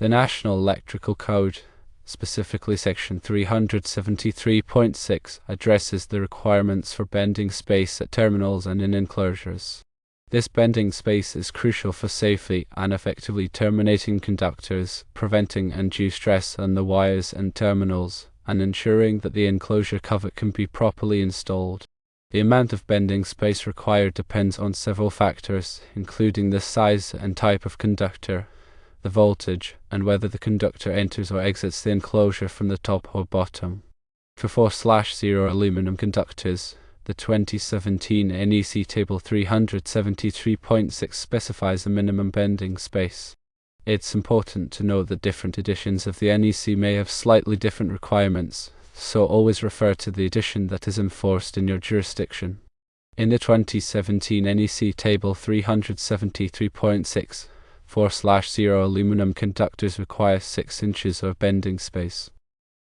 The National Electrical Code, specifically Section 373.6, addresses the requirements for bending space at terminals and in enclosures. This bending space is crucial for safely and effectively terminating conductors, preventing undue stress on the wires and terminals, and ensuring that the enclosure cover can be properly installed. The amount of bending space required depends on several factors, including the size and type of conductor, the voltage, and whether the conductor enters or exits the enclosure from the top or bottom. For 4/0 aluminum conductors, the 2017 NEC Table 373.6 specifies a minimum bending space. It's important to note that different editions of the NEC may have slightly different requirements, so always refer to the edition that is enforced in your jurisdiction. In the 2017 NEC Table 373.6, 4/0 aluminum conductors require 6 inches of bending space.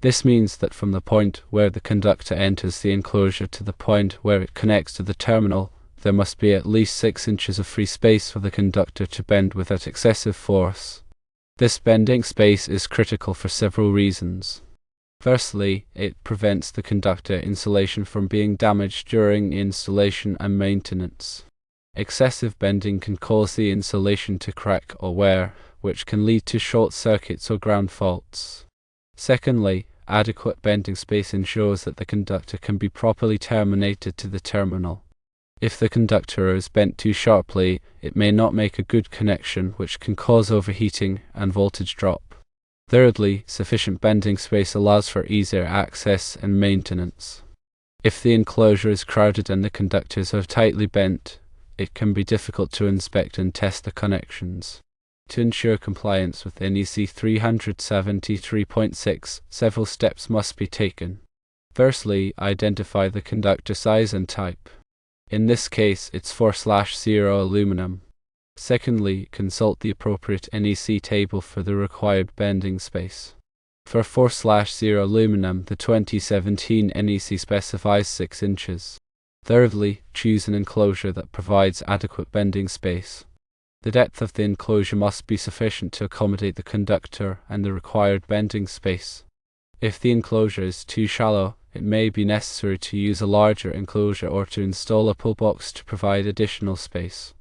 This means that from the point where the conductor enters the enclosure to the point where it connects to the terminal, there must be at least 6 inches of free space for the conductor to bend without excessive force. This bending space is critical for several reasons. Firstly, it prevents the conductor insulation from being damaged during installation and maintenance. Excessive bending can cause the insulation to crack or wear, which can lead to short circuits or ground faults. Secondly, adequate bending space ensures that the conductor can be properly terminated to the terminal. If the conductor is bent too sharply, it may not make a good connection, which can cause overheating and voltage drop. Thirdly, sufficient bending space allows for easier access and maintenance. If the enclosure is crowded and the conductors are tightly bent, it can be difficult to inspect and test the connections. To ensure compliance with NEC 373.6, several steps must be taken. Firstly, identify the conductor size and type. In this case, it's 4/0 aluminum. Secondly, consult the appropriate NEC table for the required bending space. For 4/0 aluminum, the 2017 NEC specifies 6 inches. Thirdly, choose an enclosure that provides adequate bending space. The depth of the enclosure must be sufficient to accommodate the conductor and the required bending space. If the enclosure is too shallow, it may be necessary to use a larger enclosure or to install a pull box to provide additional space.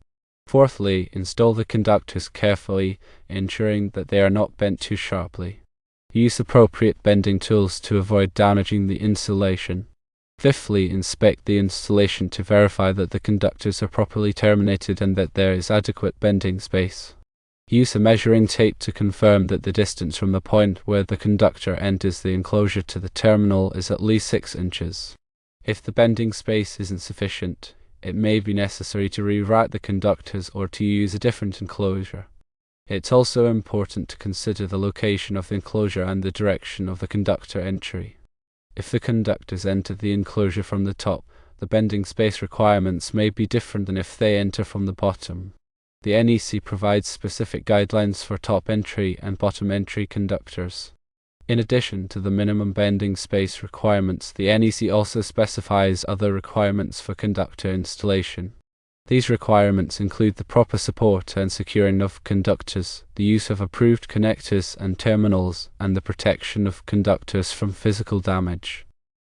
Fourthly, install the conductors carefully, ensuring that they are not bent too sharply. Use appropriate bending tools to avoid damaging the insulation. Fifthly, inspect the installation to verify that the conductors are properly terminated and that there is adequate bending space. Use a measuring tape to confirm that the distance from the point where the conductor enters the enclosure to the terminal is at least 6 inches. If the bending space isn't sufficient, it may be necessary to reroute the conductors or to use a different enclosure. It's also important to consider the location of the enclosure and the direction of the conductor entry. If the conductors enter the enclosure from the top, the bending space requirements may be different than if they enter from the bottom. The NEC provides specific guidelines for top entry and bottom entry conductors. In addition to the minimum bending space requirements, the NEC also specifies other requirements for conductor installation. These requirements include the proper support and securing of conductors, the use of approved connectors and terminals, and the protection of conductors from physical damage.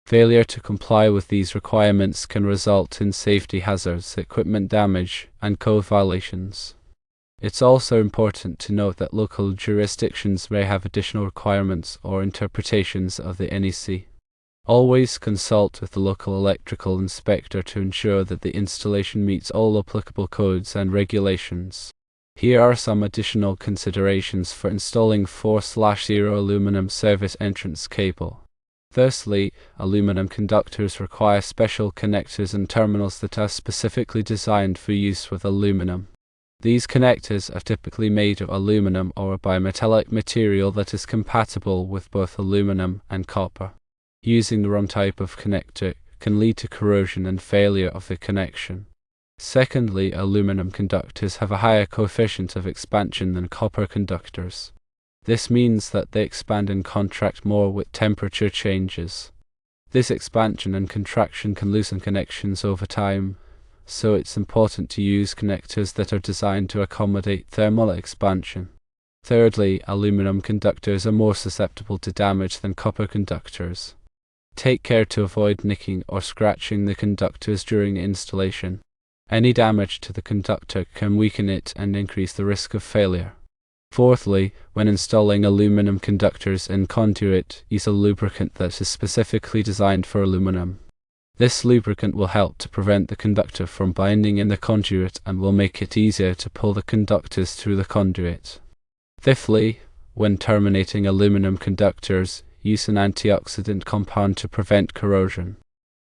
Failure to comply with these requirements can result in safety hazards, equipment damage, and code violations. It's also important to note that local jurisdictions may have additional requirements or interpretations of the NEC. Always consult with the local electrical inspector to ensure that the installation meets all applicable codes and regulations. Here are some additional considerations for installing 4/0 aluminum service entrance cable. Firstly, aluminum conductors require special connectors and terminals that are specifically designed for use with aluminum. These connectors are typically made of aluminum or a bimetallic material that is compatible with both aluminum and copper. Using the wrong type of connector can lead to corrosion and failure of the connection. Secondly, aluminum conductors have a higher coefficient of expansion than copper conductors. This means that they expand and contract more with temperature changes. This expansion and contraction can loosen connections over time, so it's important to use connectors that are designed to accommodate thermal expansion. Thirdly, aluminum conductors are more susceptible to damage than copper conductors. Take care to avoid nicking or scratching the conductors during installation. Any damage to the conductor can weaken it and increase the risk of failure. Fourthly, when installing aluminum conductors in conduit, use a lubricant that is specifically designed for aluminum. This lubricant will help to prevent the conductor from binding in the conduit and will make it easier to pull the conductors through the conduit. Fifthly, when terminating aluminum conductors, use an antioxidant compound to prevent corrosion.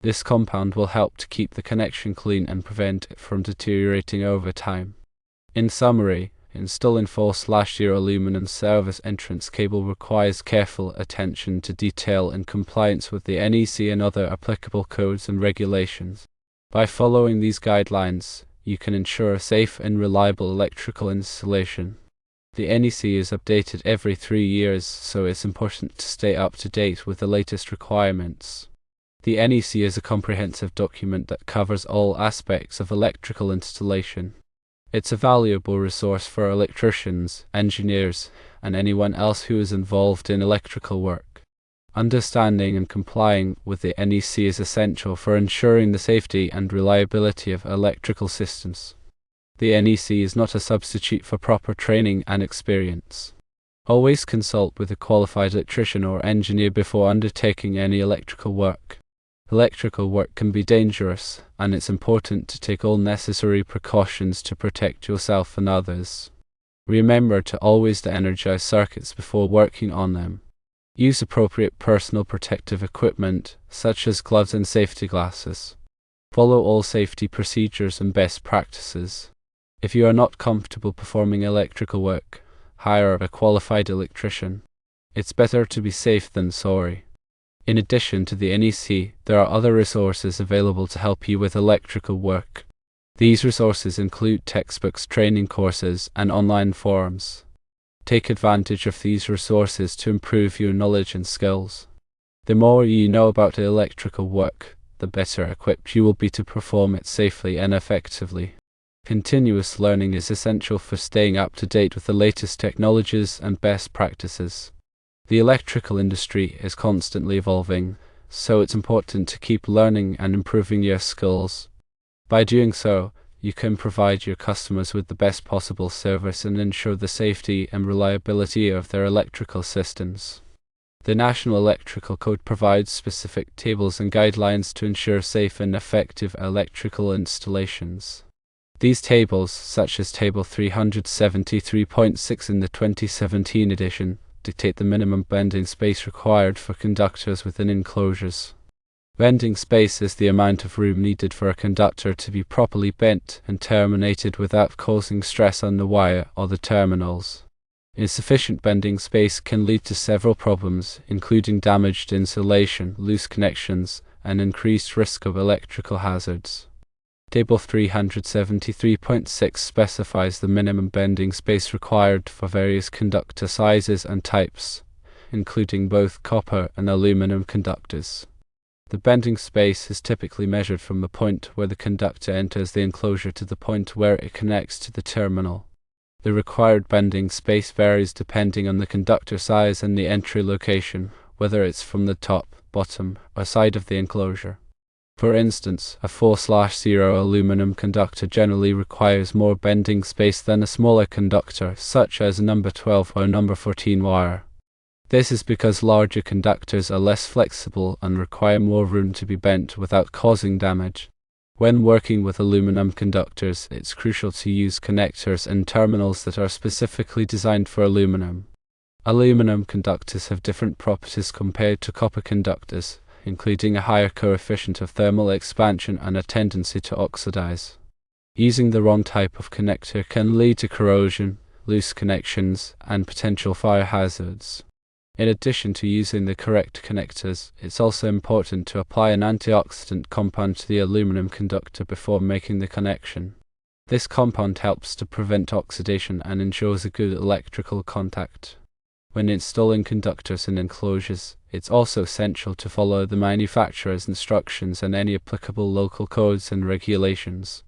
This compound will help to keep the connection clean and prevent it from deteriorating over time. In summary, installing 4/0 aluminum service entrance cable requires careful attention to detail in compliance with the NEC and other applicable codes and regulations. By following these guidelines, you can ensure a safe and reliable electrical installation. The NEC is updated every 3 years, so it's important to stay up to date with the latest requirements. The NEC is a comprehensive document that covers all aspects of electrical installation. It's a valuable resource for electricians, engineers, and anyone else who is involved in electrical work. Understanding and complying with the NEC is essential for ensuring the safety and reliability of electrical systems. The NEC is not a substitute for proper training and experience. Always consult with a qualified electrician or engineer before undertaking any electrical work. Electrical work can be dangerous, and it's important to take all necessary precautions to protect yourself and others. Remember to always de-energize circuits before working on them. Use appropriate personal protective equipment, such as gloves and safety glasses. Follow all safety procedures and best practices. If you are not comfortable performing electrical work, hire a qualified electrician. It's better to be safe than sorry. In addition to the NEC, there are other resources available to help you with electrical work. These resources include textbooks, training courses, and online forums. Take advantage of these resources to improve your knowledge and skills. The more you know about electrical work, the better equipped you will be to perform it safely and effectively. Continuous learning is essential for staying up to date with the latest technologies and best practices. The electrical industry is constantly evolving, so it's important to keep learning and improving your skills. By doing so, you can provide your customers with the best possible service and ensure the safety and reliability of their electrical systems. The National Electrical Code provides specific tables and guidelines to ensure safe and effective electrical installations. These tables, such as Table 373.6 in the 2017 edition, dictate the minimum bending space required for conductors within enclosures. Bending space is the amount of room needed for a conductor to be properly bent and terminated without causing stress on the wire or the terminals. Insufficient bending space can lead to several problems, including damaged insulation, loose connections, and increased risk of electrical hazards. Table 373.6 specifies the minimum bending space required for various conductor sizes and types, including both copper and aluminum conductors. The bending space is typically measured from the point where the conductor enters the enclosure to the point where it connects to the terminal. The required bending space varies depending on the conductor size and the entry location, whether it's from the top, bottom, or side of the enclosure. For instance, a 4/0 aluminum conductor generally requires more bending space than a smaller conductor, such as a number 12 or number 14 wire. This is because larger conductors are less flexible and require more room to be bent without causing damage. When working with aluminum conductors, it's crucial to use connectors and terminals that are specifically designed for aluminum. Aluminum conductors have different properties compared to copper conductors, including a higher coefficient of thermal expansion and a tendency to oxidize. Using the wrong type of connector can lead to corrosion, loose connections, and potential fire hazards. In addition to using the correct connectors, it's also important to apply an antioxidant compound to the aluminum conductor before making the connection. This compound helps to prevent oxidation and ensures a good electrical contact. When installing conductors in enclosures, it's also essential to follow the manufacturer's instructions and any applicable local codes and regulations.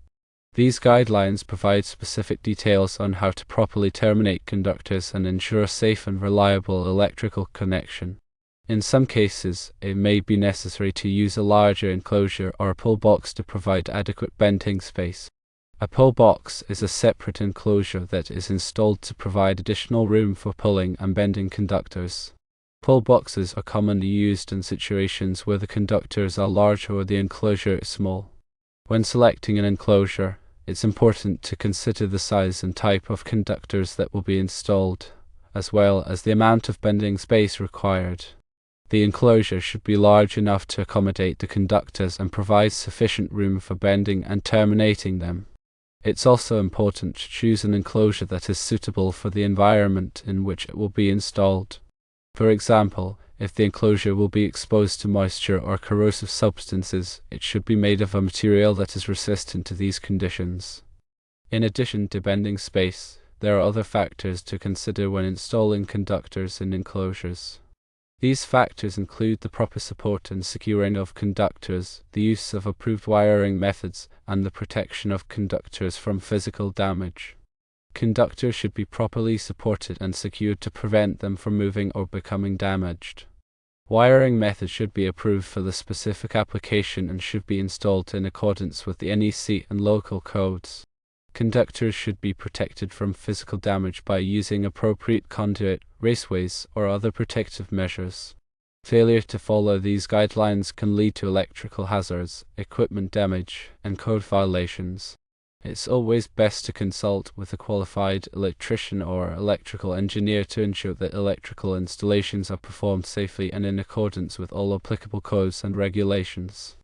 These guidelines provide specific details on how to properly terminate conductors and ensure a safe and reliable electrical connection. In some cases, it may be necessary to use a larger enclosure or a pull box to provide adequate bending space. A pull box is a separate enclosure that is installed to provide additional room for pulling and bending conductors. Pull boxes are commonly used in situations where the conductors are large or the enclosure is small. When selecting an enclosure, it's important to consider the size and type of conductors that will be installed, as well as the amount of bending space required. The enclosure should be large enough to accommodate the conductors and provide sufficient room for bending and terminating them. It's also important to choose an enclosure that is suitable for the environment in which it will be installed. For example, if the enclosure will be exposed to moisture or corrosive substances, it should be made of a material that is resistant to these conditions. In addition to bending space, there are other factors to consider when installing conductors in enclosures. These factors include the proper support and securing of conductors, the use of approved wiring methods, and the protection of conductors from physical damage. Conductors should be properly supported and secured to prevent them from moving or becoming damaged. Wiring methods should be approved for the specific application and should be installed in accordance with the NEC and local codes. Conductors should be protected from physical damage by using appropriate conduit, raceways, or other protective measures. Failure to follow these guidelines can lead to electrical hazards, equipment damage, and code violations. It's always best to consult with a qualified electrician or electrical engineer to ensure that electrical installations are performed safely and in accordance with all applicable codes and regulations.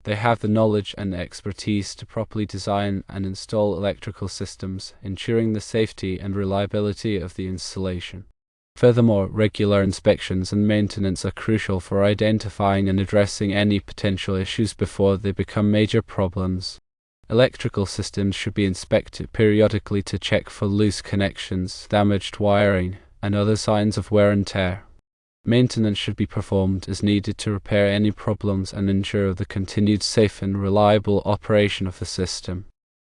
They have the knowledge and expertise to properly design and install electrical systems, ensuring the safety and reliability of the installation. Furthermore, regular inspections and maintenance are crucial for identifying and addressing any potential issues before they become major problems. Electrical systems should be inspected periodically to check for loose connections, damaged wiring, and other signs of wear and tear. Maintenance should be performed as needed to repair any problems and ensure the continued safe and reliable operation of the system.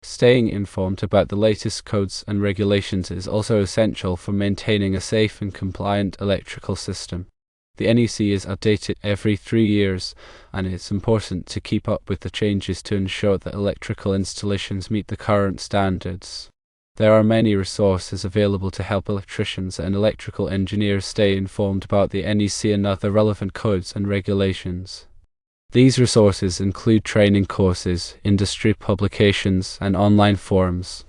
Staying informed about the latest codes and regulations is also essential for maintaining a safe and compliant electrical system. The NEC is updated every 3 years, and it's important to keep up with the changes to ensure that electrical installations meet the current standards. There are many resources available to help electricians and electrical engineers stay informed about the NEC and other relevant codes and regulations. These resources include training courses, industry publications, and online forums.